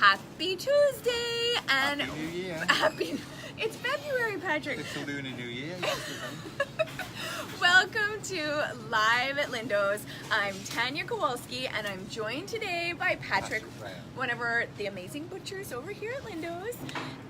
Happy Tuesday and Happy New Year. It's February, Patrick. It's the Lunar New Year. Welcome to Live at Lindo's. I'm Tania Kowalski and I'm joined today by Patrick, one of the amazing butchers over here at Lindo's.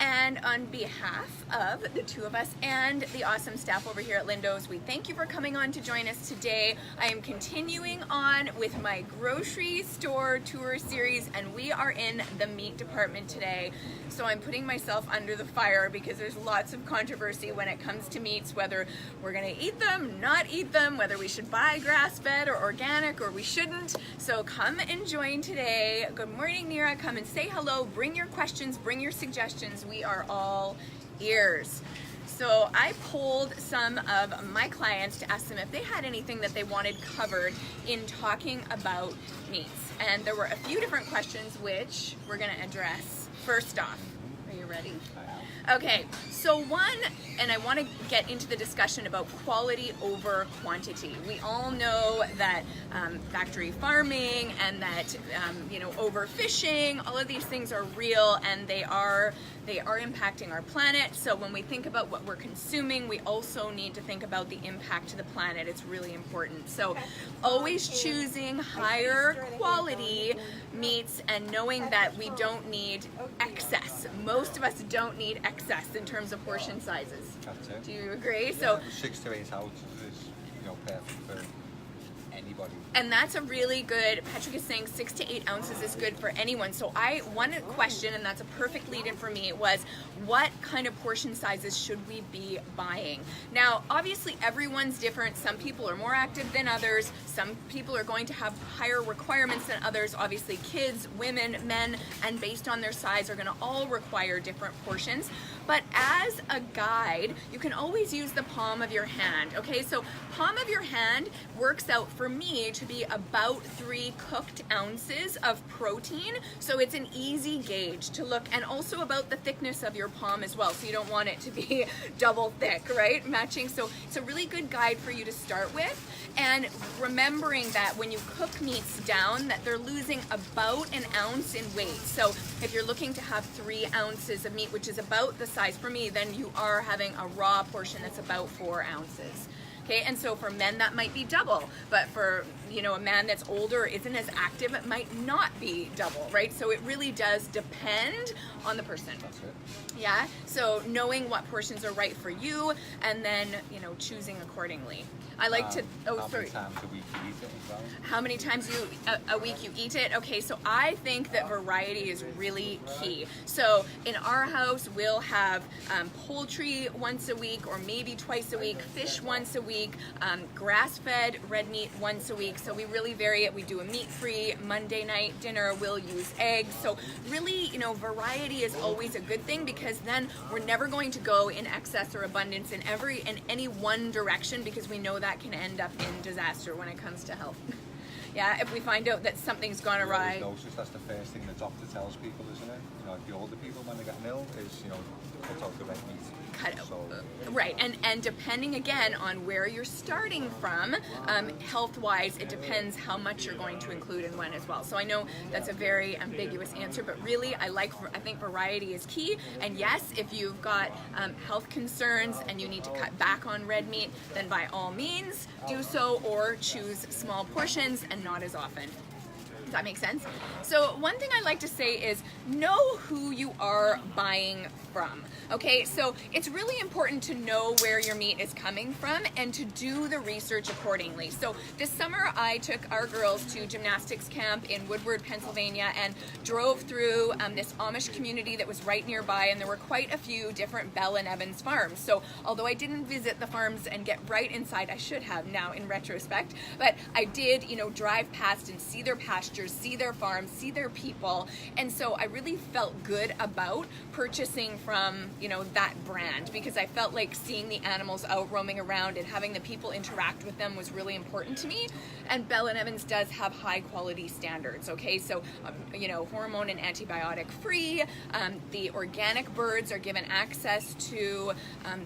And on behalf of the two of us and the awesome staff over here at Lindo's, we thank you for coming on to join us today. I am continuing on with my grocery store tour series and we are in the meat department today. So I'm putting myself under the fire because there's lots of controversy when it comes to meats, whether we're gonna eat them, not eat them, whether we should buy grass-fed or organic or we shouldn't. So come and join today. Good morning, Nira. Come and say hello, bring your questions, bring your suggestions. We are all ears. So I polled some of my clients to ask them if they had anything that they wanted covered in talking about meats. And there were a few different questions which we're gonna address. First off, are you ready? Okay, so one, and I want to get into the discussion about quality over quantity. We all know that factory farming and that overfishing, all of these things are real and they are impacting our planet. So when we think about what we're consuming, we also need to think about the impact to the planet. It's really important. So always choosing higher quality meats and knowing that we don't need excess. Most of us don't need excess in terms of portion sizes. That's it. Do you agree? Yeah, so 6 to 8 ounces is perfect for anybody. And that's a really good, Patrick is saying 6 to 8 ounces is good for anyone. So one question, and that's a perfect lead in for me, was what kind of portion sizes should we be buying? Now, obviously everyone's different. Some people are more active than others. Some people are going to have higher requirements than others. Obviously kids, women, men, and based on their size are gonna all require different portions. But as a guide, you can always use the palm of your hand, okay? So palm of your hand works out for me to be about 3 cooked ounces of protein. So it's an easy gauge to look, and also about the thickness of your palm as well. So you don't want it to be double thick, right? Matching, so it's a really good guide for you to start with. And remembering that when you cook meats down, that they're losing about an ounce in weight. So if you're looking to have 3 ounces of meat, which is about the size for me, then you are having a raw portion that's about 4 ounces. Okay, and so for men that might be double, but for a man that's older, isn't as active, it might not be double, right? So it really does depend on the person. That's it. Yeah, so knowing what portions are right for you, and then choosing accordingly. I like to. Oh, sorry. How many times a week you eat it as well? How many times a week you eat it? Okay, so I think that variety is really key. So in our house, we'll have poultry once a week, or maybe twice a week, fish once a week, grass-fed red meat once a week. So we really vary it. We do a meat-free Monday night dinner. We'll use eggs. So really, variety is always a good thing, because then we're never going to go in excess or abundance in any one direction, because we know that can end up in disaster when it comes to health. Yeah, if we find out that something's gone awry. I noticed that's the first thing the doctor tells people, isn't it? The older people when they get ill is, cut out the red meat. Cut out. Right, and depending again on where you're starting from, health-wise, it depends how much you're going to include and when as well. So I know that's a very ambiguous answer, but really I think variety is key. And yes, if you've got health concerns and you need to cut back on red meat, then by all means do so, or choose small portions and not as often. Does that make sense? So one thing I like to say is know who you are buying from. Okay, so it's really important to know where your meat is coming from and to do the research accordingly. So this summer I took our girls to gymnastics camp in Woodward, Pennsylvania, and drove through this Amish community that was right nearby, and there were quite a few different Bell and Evans farms. So although I didn't visit the farms and get right inside, I should have now in retrospect, but I did, drive past and see their pastures, see their farms, see their people, and so I really felt good about purchasing from that brand, because I felt like seeing the animals out roaming around and having the people interact with them was really important to me. And Bell and Evans does have high quality standards, okay? So, hormone and antibiotic free. The organic birds are given access to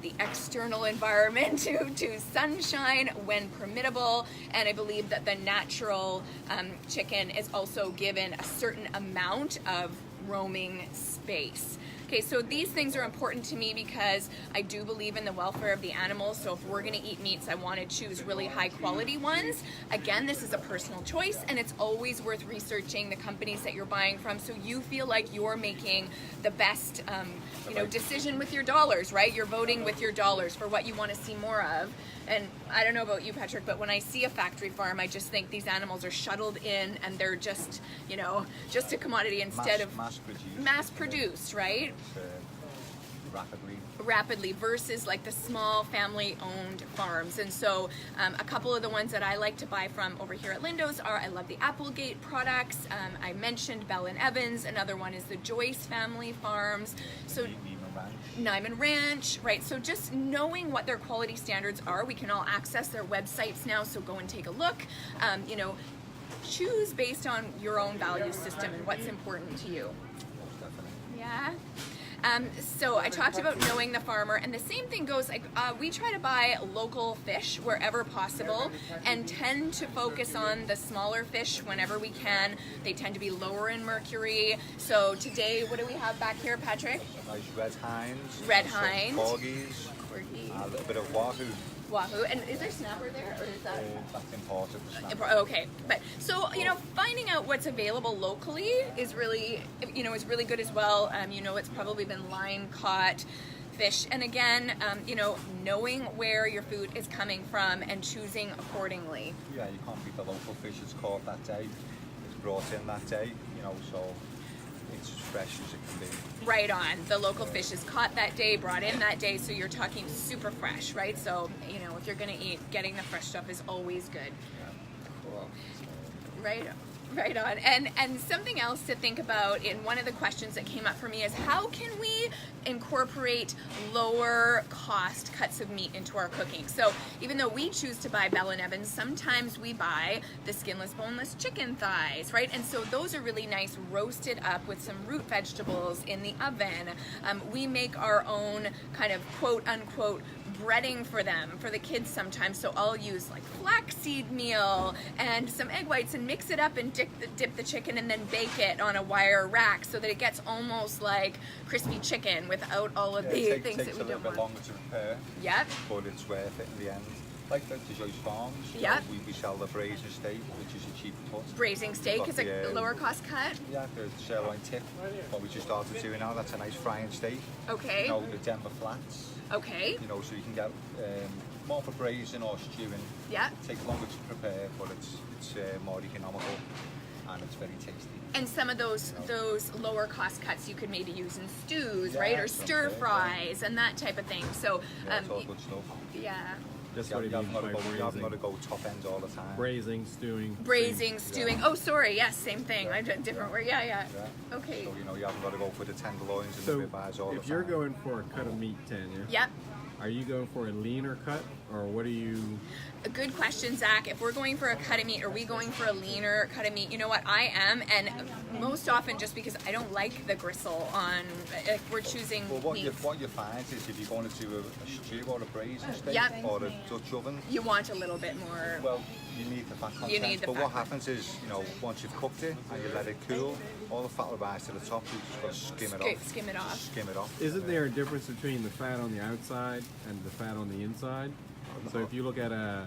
the external environment, to sunshine when permittable. And I believe that the natural chicken is also given a certain amount of roaming space. Okay, so these things are important to me because I do believe in the welfare of the animals. So if we're gonna eat meats, I wanna choose really high quality ones. Again, this is a personal choice, and it's always worth researching the companies that you're buying from so you feel like you're making the best decision with your dollars, right? You're voting with your dollars for what you wanna see more of. And I don't know about you, Patrick, but when I see a factory farm, I just think these animals are shuttled in and they're just, just a commodity instead of mass produced, right? Rapidly versus like the small family owned farms. And so a couple of the ones that I like to buy from over here at Lindo's are, I love the Applegate products. I mentioned Bell and Evans. Another one is the Joyce family farms. So Nyman Ranch, right? So just knowing what their quality standards are, we can all access their websites now, so go and take a look. Choose based on your own value system and what's important to you. Yeah. So I talked about knowing the farmer, and the same thing goes, we try to buy local fish wherever possible and tend to focus on the smaller fish whenever we can. They tend to be lower in mercury. So today, what do we have back here, Patrick? Nice red hinds. Red hind. Corgis. A little bit of wahoo. Wahoo. And is there snapper there, or is that? That's imported. Okay, but so finding out what's available locally is really good as well. It's probably been line caught fish, and again, knowing where your food is coming from and choosing accordingly. Yeah, you can't beat the local fish. It's caught that day. It's brought in that day. So it's as fresh as it can be. Right on. The local fish is caught that day, brought in that day, so you're talking super fresh, right? So, if you're gonna eat, getting the fresh stuff is always good. Yeah. Cool. Right on. And something else to think about in one of the questions that came up for me is how can we incorporate lower cost cuts of meat into our cooking? So even though we choose to buy Bell and Evans, sometimes we buy the skinless, boneless chicken thighs, right? And so those are really nice roasted up with some root vegetables in the oven. We make our own kind of quote unquote breading for them, for the kids sometimes. So I'll use like flaxseed meal and some egg whites and mix it up and dip the chicken and then bake it on a wire rack so that it gets almost like crispy chicken without all of the things that we don't want. It takes a little bit longer to prepare. Yep. But it's worth it in the end. Like the Joyce Farms, yep. We sell the braising steak, which is a cheap cut. Braising steak is a lower cost cut? Yeah, the sirloin tip, what we just started doing now, that's a nice frying steak. Okay. The Denver flats. Okay. So you can get more for braising or stewing. Yeah. It takes longer to prepare, but it's more economical and it's very tasty. And some of those lower cost cuts you could maybe use in stews, right? Or stir fries and that type of thing. So it's all good stuff. Yeah. That's what it means by braising. You haven't got to go top end all the time. Braising, stewing. Braising, stewing. Yeah. Oh, sorry. Yes, same thing. I did different word. Yeah. Okay. So you haven't got to go for the tenderloins and the ribeyes all the time. If you're going for a cut of meat, Tanya. Yep. Are you going for a leaner cut, or what are you? A good question, Zach. If we're going for a cut of meat, are we going for a leaner cut of meat? You know what, I am, and most often just because I don't like the gristle on, if we're choosing what meats. What you find is if you're going to do a stew or a braising steak or a Dutch oven, you want a little bit more. Well, you need the fat content. But what happens is, once you've cooked it and you let it cool, all the fat will rise to the top. You just got to skim it off. Skim it off. Isn't there a difference between the fat on the outside and the fat on the inside? So if you look at a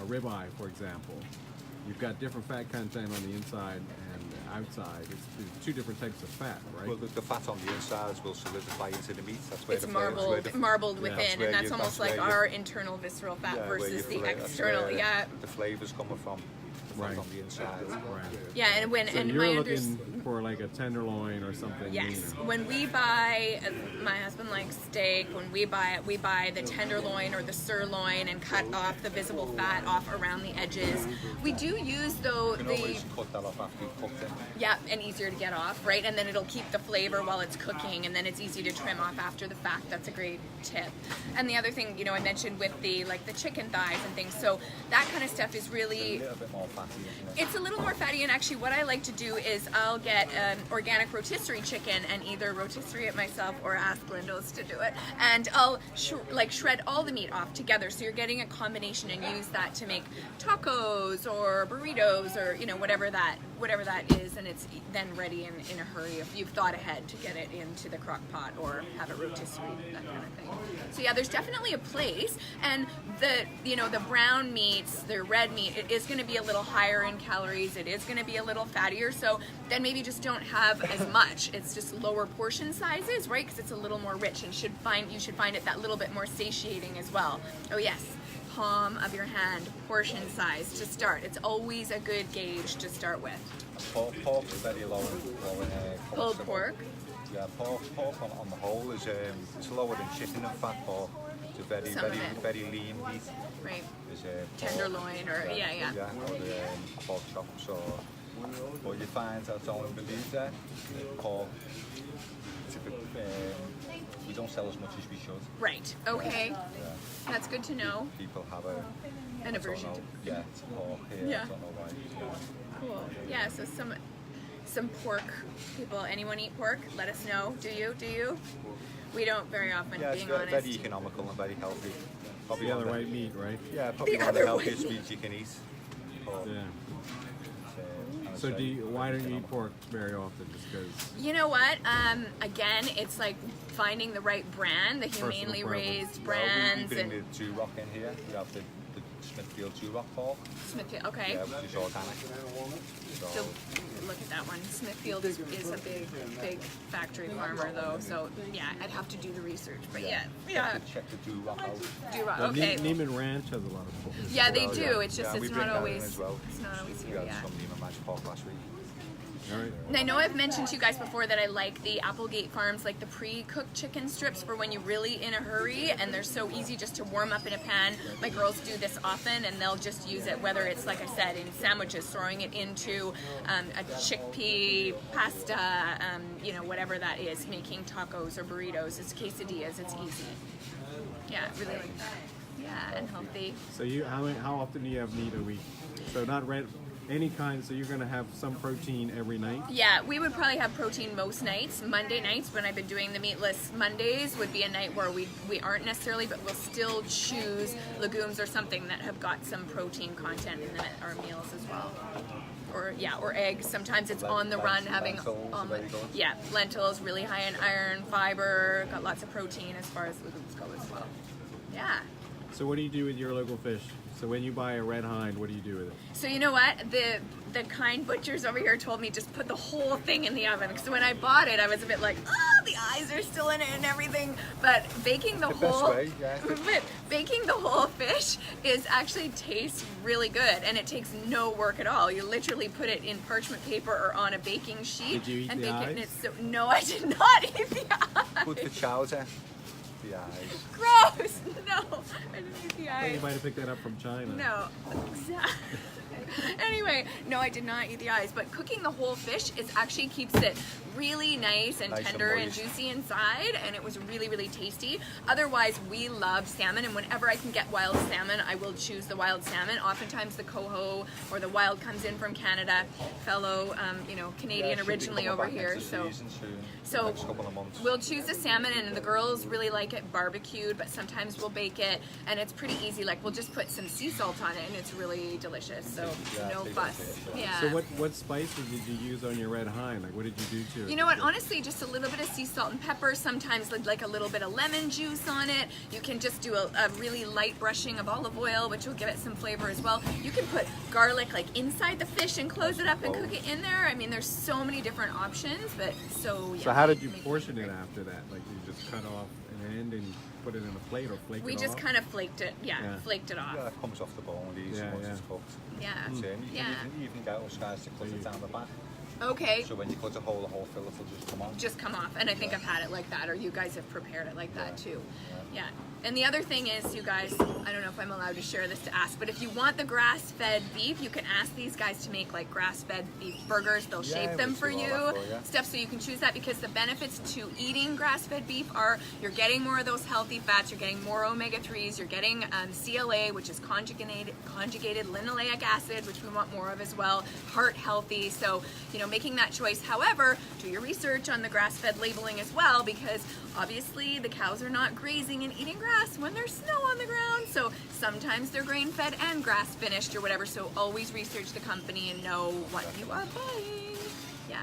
ribeye, for example, you've got different fat content on the inside and outside. It's two different types of fat, right? Well, the fat on the insides will solidify into the meat. That's where it's marbled within, and that's almost like our internal visceral fat versus the external. The flavors coming from. Right. On the inside. Right. Yeah, and you're looking for like a tenderloin or something. Yes. Leaner. When we buy, my husband likes steak. When we buy it, we buy the tenderloin or the sirloin and cut off the visible fat off around the edges. We do use You can always cut that off after you've cooked it. Yeah, and easier to get off, right? And then it'll keep the flavor while it's cooking, and then it's easy to trim off after the fact. That's a great tip. And the other thing, I mentioned with the chicken thighs and things. So that kind of stuff is really. It's a little bit more fatty, isn't it? It's a little more fatty, and actually what I like to do is I'll get organic rotisserie chicken and either rotisserie it myself or ask Lindo's to do it, and I'll shred all the meat off together, so you're getting a combination, and use that to make tacos or burritos or whatever whatever that is, and it's then ready in a hurry if you've thought ahead to get it into the crock pot or have it rotisserie, that kind of thing. So yeah, there's definitely a place, and the brown meats, the red meat, it is going to be a little higher in calories, it is going to be a little fattier, so then maybe just don't have as much. It's just lower portion sizes, right? Because it's a little more rich, and you should find it that little bit more satiating as well. Oh yes, palm of your hand, portion size to start. It's always a good gauge to start with. Pork is very low in Pulled pork? Yeah, pork on the whole is it's lower than chicken in fat. Pork. It's a very lean meat. Right. It's tenderloin or yeah, or pork chops or what you find that's only believe that pork. We don't sell as much as we should. Right. Okay. Yeah. That's good to know. People have an aversion to. Yeah, it's pork here. Yeah. I don't know why. Cool. Yeah. So some pork people. Anyone eat pork? Let us know. Do you? We don't very often. Yeah, being it's honest. very economical and very healthy. Probably the other white meat, right? Yeah, probably one of the healthiest meats you can eat. Pork. Yeah. So why don't you eat pork very often? Just because? You know what? Again, it's like finding the right brand, the humanely raised brands. We bring the Duroc in here. We have the Smithfield Duroc pork. Smithfield, okay. Yeah, which is organic. So look at that one. Smithfield is a big factory farmer though. So yeah, I'd have to do the research. But yeah. Check the Duroc out. Duroc, okay. Neiman Ranch has a lot of pork. Yeah, they do. Yeah. It's just we it's bring not that always in as well. it's not always here. We had Yeah. some Neiman Ranch pork last week. All right. And I know I've mentioned to you guys before that I like the Applegate Farms, like the pre-cooked chicken strips for when you're really in a hurry, and they're so easy just to warm up in a pan. My girls do this often, and they'll just use it, whether it's, like I said, in sandwiches, throwing it into a chickpea pasta, whatever that is, making tacos or burritos, it's quesadillas, it's easy. Yeah, really like that. Yeah, and healthy. So how often do you have meat a week? So not red. Any kind, so you're going to have some protein every night? Yeah, we would probably have protein most nights. Monday nights, when I've been doing the meatless Mondays, would be a night where we aren't necessarily, but we'll still choose legumes or something that have got some protein content in our meals as well. Or eggs. Sometimes it's on the run, having lentils, really high in iron, fiber, got lots of protein as far as legumes go as well. Yeah. So what do you do with your local fish? So when you buy a red hind, what do you do with it? So you know what? The kind butchers over here told me just put the whole thing in the oven. So when I bought it, I was a bit like, the eyes are still in it and everything. But baking the whole fish actually tastes really good, and it takes no work at all. You literally put it in parchment paper or on a baking sheet. Did you eat and the bake eyes? it. And it's no, I did not eat the eyes. Put the chowder. The eyes. Gross! No, I didn't eat the I think eyes. you might have picked that up from China. No. Anyway, no, I did not eat the eyes, but cooking the whole fish actually keeps it really nice and tender and juicy inside, and it was really, really tasty. Otherwise, we love salmon, and whenever I can get wild salmon, I will choose the wild salmon. Oftentimes the coho or the wild comes in from Canada, fellow, Canadian originally over here. So we'll choose the salmon, and the girls really like it barbecued, but sometimes we'll bake it, and it's pretty easy. Like, we'll just put some sea salt on it, and it's really delicious. So no fuss. Yeah. So what spices did you use on your red hind? Like, what did you do to it? You know what? Honestly, just a little bit of sea salt and pepper. Sometimes like a little bit of lemon juice on it. You can just do a really light brushing of olive oil, which will give it some flavor as well. You can put garlic like inside the fish and close it up and cook it in there. I mean, there's so many different options, but so yeah. So how did you portion it after that? Like, you just cut off an end and put it in a plate or flake it off? We just kind of flaked it, flaked it off. Yeah, it comes off the bone easy once it's cooked. Yeah. You can even get those guys to cut it down the back. Okay. So when you cut a hole, the whole fillet will just come off. Just come off. And I think I've had it like that, or you guys have prepared it like that too. Yeah. And the other thing is, you guys, I don't know if I'm allowed to share this to ask, but if you want the grass-fed beef, you can ask these guys to make like grass-fed beef burgers. They'll shape them for you, stuff, so you can choose that, because the benefits to eating grass-fed beef are you're getting more of those healthy fats, you're getting more omega-3s, you're getting CLA, which is conjugated linoleic acid, which we want more of as well, heart healthy. So, making that choice. However, do your research on the grass-fed labeling as well, because obviously the cows are not grazing and eating grass when there's snow on the ground. So sometimes they're grain-fed and grass-finished or whatever. So always research the company and know what you are buying. Yeah.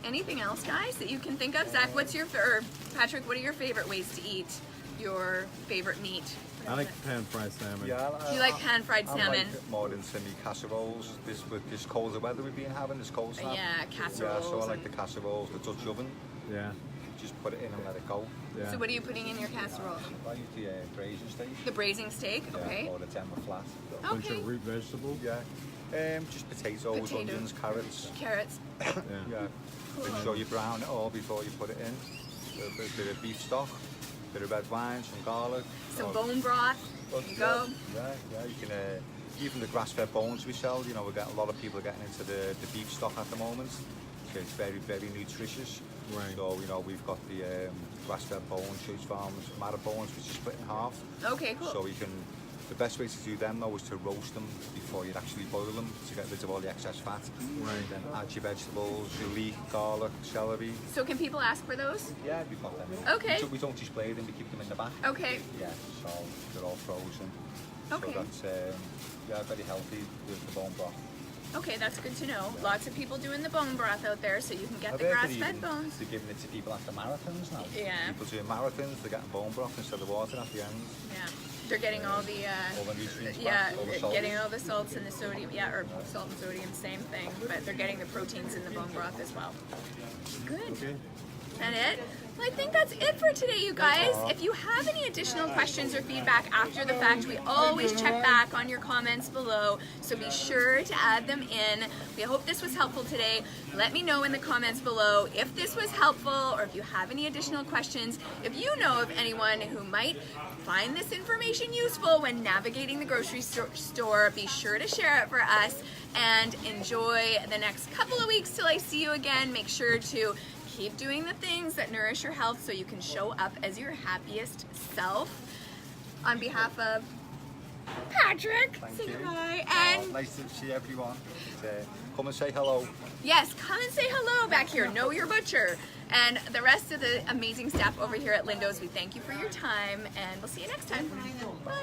Anything else, guys, that you can think of? Zach, or Patrick, what are your favorite ways to eat your favorite meat? I like pan-fried salmon. Yeah, You like pan-fried salmon? I like it more than semi casseroles. With this colder weather we've been having, this cold snap. Yeah, casseroles. Yeah, so I like the casseroles, the Dutch oven. Yeah. Just put it in and let it go. Yeah. So what are you putting in your casserole? I use the braising steak. The braising steak, okay. Yeah, or the temper flat. Bunch of root vegetables. Yeah. Just potatoes, onions, carrots. Carrots. Yeah. Yeah. Make sure you brown it all before you put it in. A bit of beef stock, a bit of red wine, some garlic. Some bone broth. There you go. Yeah. You can even the grass-fed bones we sell. You know, we got a lot of people getting into the beef stock at the moment. So it's very, very nutritious. Right. So you know, we've got the grass-fed bones, Church Farms, Matter bones, which is split in half. Okay, cool. So you can. The best way to do them though is to roast them before you actually boil them to get rid of all the excess fat. Right. Then add your vegetables, your leek, garlic, celery. So can people ask for those? Yeah, we've got them. Okay. We don't display them, we keep them in the back. Okay. Yeah, so they're all frozen. Okay. So that's very healthy with the bone broth. Okay, that's good to know. Lots of people doing the bone broth out there, so you can get I've the heard grass-fed bones. They're giving it to people after marathons now. Yeah. People doing marathons, they're getting bone broth instead of water at the end. Yeah. They're getting all the nutrients yeah, back, all the salts. getting all the salts and the sodium. Yeah, or salt and sodium, same thing. But they're getting the proteins in the bone broth as well. Good. Okay. That it? Well, I think that's it for today, you guys. If you have any additional questions or feedback after the fact, we always check back on your comments below, so be sure to add them in. We hope this was helpful today. Let me know in the comments below if this was helpful or if you have any additional questions. If you know of anyone who might find this information useful when navigating the grocery store, be sure to share it for us, and enjoy the next couple of weeks till I see you again. Make sure to keep doing the things that nourish your health so you can show up as your happiest self. On behalf of Patrick, say goodbye. And nice to see everyone. Come and say hello. yes, come and say hello back here. Know your butcher. And the rest of the amazing staff over here at Lindo's, we thank you for your time, and we'll see you next time. Bye.